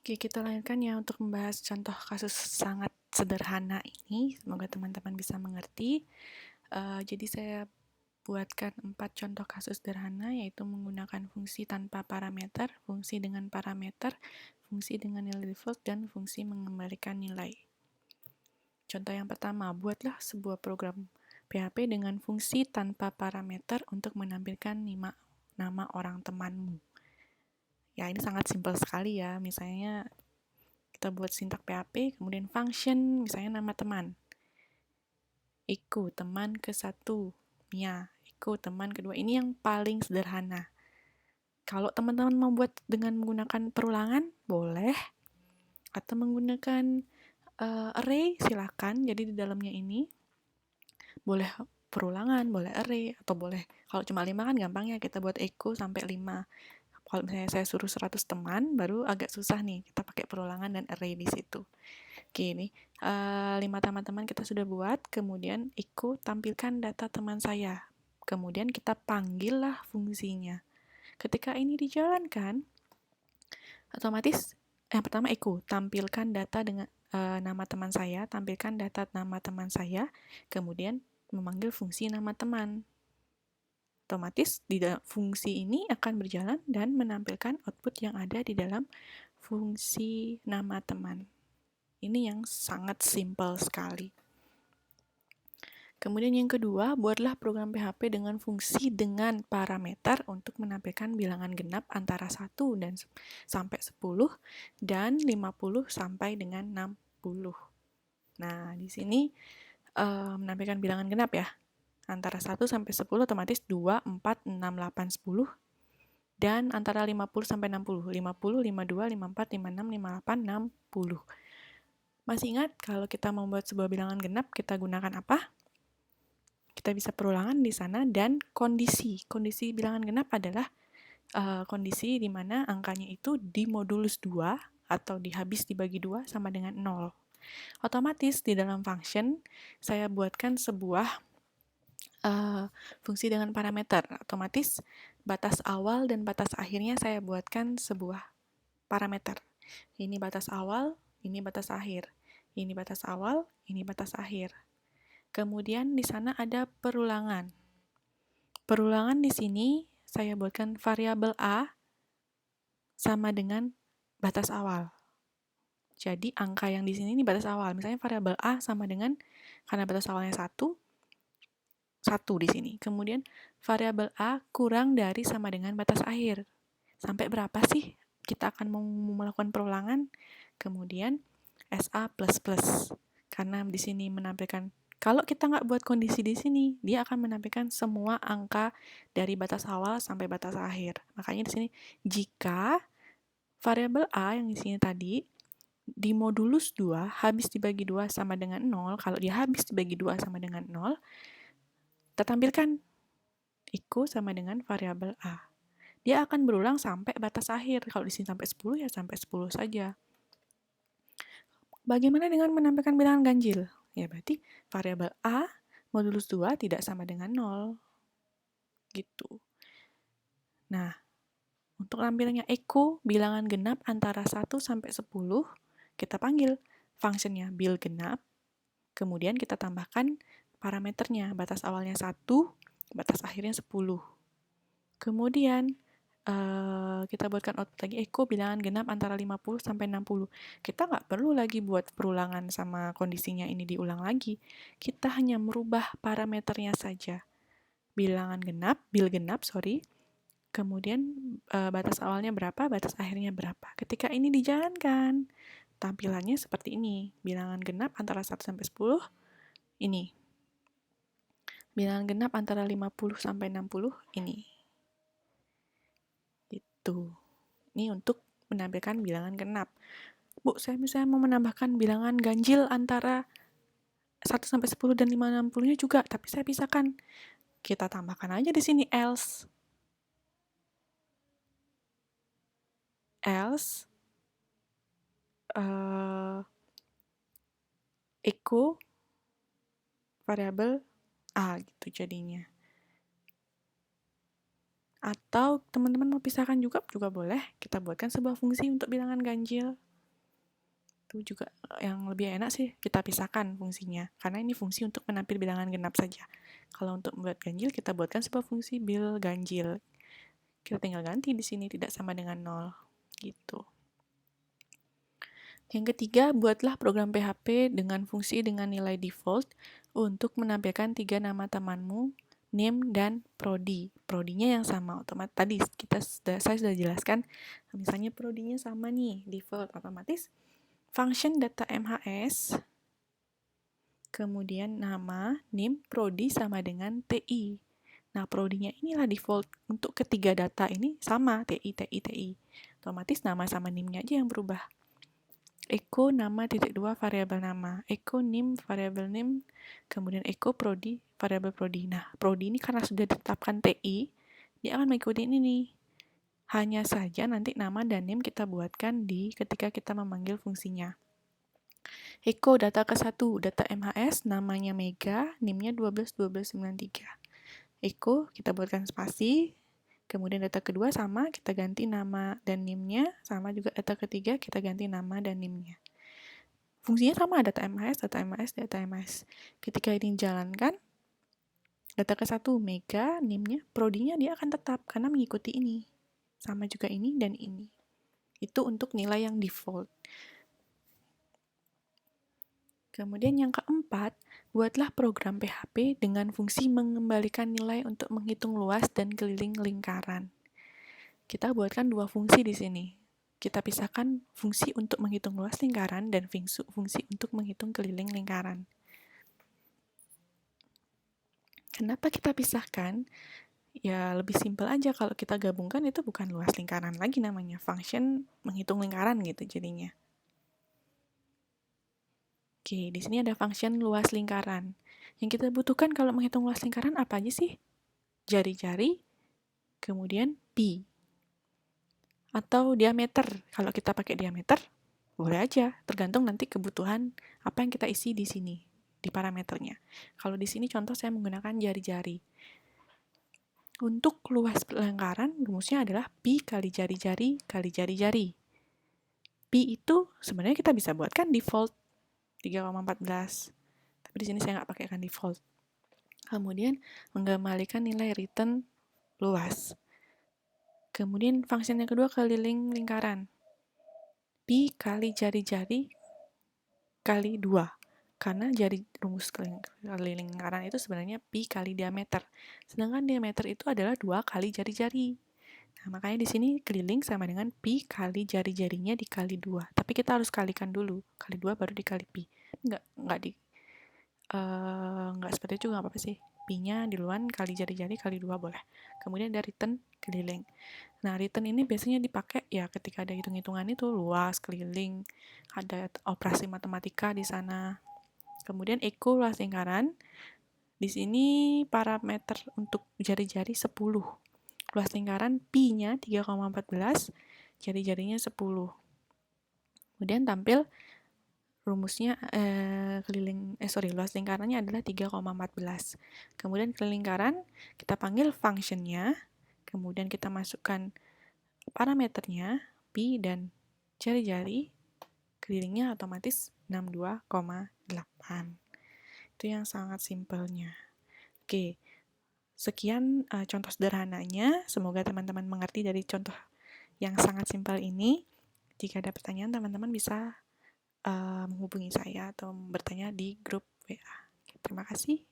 Oke, kita lanjutkan ya untuk membahas contoh kasus sangat sederhana ini. Semoga teman-teman bisa mengerti. Jadi saya buatkan 4 contoh kasus sederhana, yaitu menggunakan fungsi tanpa parameter, fungsi dengan parameter, fungsi dengan nilai default, dan fungsi mengembalikan nilai. Contoh yang pertama, buatlah sebuah program PHP dengan fungsi tanpa parameter untuk menampilkan nama orang temanmu. Ya, ini sangat simpel sekali ya. Misalnya kita buat sintak PHP, kemudian function, misalnya nama teman. Iku, teman ke-1. Mia, Iku, teman kedua. Ini yang paling sederhana. Kalau teman-teman mau buat dengan menggunakan perulangan, boleh. Atau menggunakan array, silakan. Jadi di dalamnya ini boleh perulangan, boleh array, atau boleh, kalau cuma 5 kan gampang ya, kita buat echo sampai 5. Kalau misalnya saya suruh 100 teman, baru agak susah nih, kita pakai perulangan dan array di situ. Oke, ini 5 teman-teman kita sudah buat, kemudian echo tampilkan data teman saya. Kemudian kita panggillah fungsinya. Ketika ini dijalankan, otomatis yang pertama echo, tampilkan data dengan nama teman saya, tampilkan data nama teman saya, kemudian memanggil fungsi nama teman. Otomatis di dalam fungsi ini akan berjalan dan menampilkan output yang ada di dalam fungsi nama teman. Ini yang sangat simpel sekali. Kemudian yang kedua, buatlah program PHP dengan fungsi dengan parameter untuk menampilkan bilangan genap antara 1 dan sampai 10 dan 50 sampai dengan 60. Nah, di sini menampilkan bilangan genap ya. Antara 1 sampai 10 otomatis 2, 4, 6, 8, 10. Dan antara 50 sampai 60. 50, 52, 54, 56, 58, 60. Masih ingat kalau kita membuat sebuah bilangan genap, kita gunakan apa? Kita bisa perulangan di sana dan kondisi. Kondisi bilangan genap adalah kondisi di mana angkanya itu dimodulus 2 atau dihabis dibagi 2 sama dengan 0. Otomatis di dalam function, saya buatkan sebuah fungsi dengan parameter. Otomatis batas awal dan batas akhirnya saya buatkan sebuah parameter. Ini batas awal, ini batas akhir. Ini batas awal, ini batas akhir. Kemudian di sana ada perulangan. Perulangan di sini saya buatkan variabel A sama dengan batas awal. Jadi angka yang di sini ini batas awal. Misalnya variabel A sama dengan, karena batas awalnya 1 di sini. Kemudian variabel A kurang dari sama dengan batas akhir. Sampai berapa sih kita akan melakukan perulangan? Kemudian SA++. Karena di sini menampilkan, kalau kita nggak buat kondisi di sini, dia akan menampilkan semua angka dari batas awal sampai batas akhir. Makanya di sini, jika variabel A yang di sini tadi dimodulus 2, habis dibagi 2 sama dengan 0, kalau dia habis dibagi 2 sama dengan 0, kita tampilkan Iku sama dengan variabel A. Dia akan berulang sampai batas akhir. Kalau di sini sampai 10, ya sampai 10 saja. Bagaimana dengan menampilkan bilangan ganjil? Ya berarti variabel A modulus 2 tidak sama dengan 0. Gitu. Nah, untuk tampilannya echo bilangan genap antara 1 sampai 10, kita panggil fungsinya bil genap, kemudian kita tambahkan parameternya, batas awalnya 1, batas akhirnya 10. Kemudian kita buatkan output lagi echo bilangan genap antara 50 sampai 60. Kita nggak perlu lagi buat perulangan sama kondisinya ini diulang lagi. Kita hanya merubah parameternya saja. Bilangan genap, bil genap, kemudian batas awalnya berapa, batas akhirnya berapa. Ketika ini dijalankan, tampilannya seperti ini. Bilangan genap antara 1 sampai 10, ini. Bilangan genap antara 50 sampai 60, ini. Gitu. Ini untuk menampilkan bilangan genap. Bu, saya misalnya mau menambahkan bilangan ganjil antara 1 sampai 10 dan 5 60-nya juga, tapi saya pisahkan. Kita tambahkan aja di sini else. Else echo variabel A gitu jadinya. Atau teman-teman mau pisahkan juga boleh. Kita buatkan sebuah fungsi untuk bilangan ganjil. Itu juga yang lebih enak sih kita pisahkan fungsinya, karena ini fungsi untuk menampil bilangan genap saja. Kalau untuk membuat ganjil, kita buatkan sebuah fungsi bil ganjil. Kita tinggal ganti di sini tidak sama dengan 0, gitu. Yang ketiga, buatlah program PHP dengan fungsi dengan nilai default untuk menampilkan 3 nama temanmu, name, dan prodi. Prodinya yang sama, otomatis tadi saya sudah jelaskan, misalnya prodinya sama nih, default, otomatis function data MHS, kemudian nama, name, prodi sama dengan TI. Nah, prodinya inilah default untuk ketiga data ini sama, TI, TI, TI. Otomatis nama sama name-nya aja yang berubah. Echo nama titik 2 variabel nama, echo name variabel name, kemudian echo prodi variabel prodi. Nah, prodi ini karena sudah ditetapkan TI, dia akan mengikuti ini nih. Hanya saja nanti nama dan name kita buatkan di ketika kita memanggil fungsinya. Echo data ke-1, data MHS, namanya Mega, name-nya 121293. Echo kita buatkan spasi, kemudian data kedua sama, kita ganti nama dan name-nya, sama juga data ketiga kita ganti nama dan name-nya. Fungsinya sama, data MHS, data MHS, data MHS. Ketika ini dijalankan, data ke-1 Mega, name-nya, prodinya dia akan tetap karena mengikuti ini. Sama juga ini dan ini. Itu untuk nilai yang default. Kemudian yang keempat, buatlah program PHP dengan fungsi mengembalikan nilai untuk menghitung luas dan keliling lingkaran. Kita buatkan dua fungsi di sini. Kita pisahkan fungsi untuk menghitung luas lingkaran dan fungsi untuk menghitung keliling lingkaran. Kenapa kita pisahkan? Ya lebih simpel aja, kalau kita gabungkan itu bukan luas lingkaran lagi namanya, function menghitung lingkaran gitu jadinya. Oke, di sini ada function luas lingkaran. Yang kita butuhkan kalau menghitung luas lingkaran apa aja sih? Jari-jari, kemudian pi. Atau diameter. Kalau kita pakai diameter, boleh aja, tergantung nanti kebutuhan apa yang kita isi di sini, di parameternya. Kalau di sini contoh saya menggunakan jari-jari. Untuk luas lingkaran, rumusnya adalah pi kali jari-jari kali jari-jari. Pi itu sebenarnya kita bisa buatkan default 3,14. Tapi di sini saya nggak pakaikan default. Kemudian mengembalikan nilai return luas. Kemudian function yang kedua keliling lingkaran. Pi kali jari-jari kali 2. Karena rumus keliling lingkaran itu sebenarnya pi kali diameter. Sedangkan diameter itu adalah 2 kali jari-jari. Nah, makanya di sini keliling sama dengan pi kali jari-jarinya dikali 2. Tapi kita harus kalikan dulu. Kali 2 baru dikali pi. Nggak seperti itu, nggak apa-apa sih. Pi-nya di luar kali jari-jari kali 2 boleh. Kemudian ada return keliling. Nah, return ini biasanya dipakai ya ketika ada hitung-hitungan itu, luas, keliling, ada operasi matematika di sana. Kemudian echo luas lingkaran. Di sini parameter untuk jari-jari 10. Luas lingkaran pi-nya 3,14, jari-jarinya 10. Kemudian tampil rumusnya luas lingkarannya adalah 3,14. Kemudian keliling lingkaran kita panggil function-nya, kemudian kita masukkan parameternya pi dan jari-jari, kelilingnya otomatis 62,8. Itu yang sangat simpelnya. Oke, sekian contoh sederhananya. Semoga teman-teman mengerti dari contoh yang sangat simpel ini. Jika ada pertanyaan, teman-teman bisa menghubungi saya atau bertanya di grup WA. Terima kasih.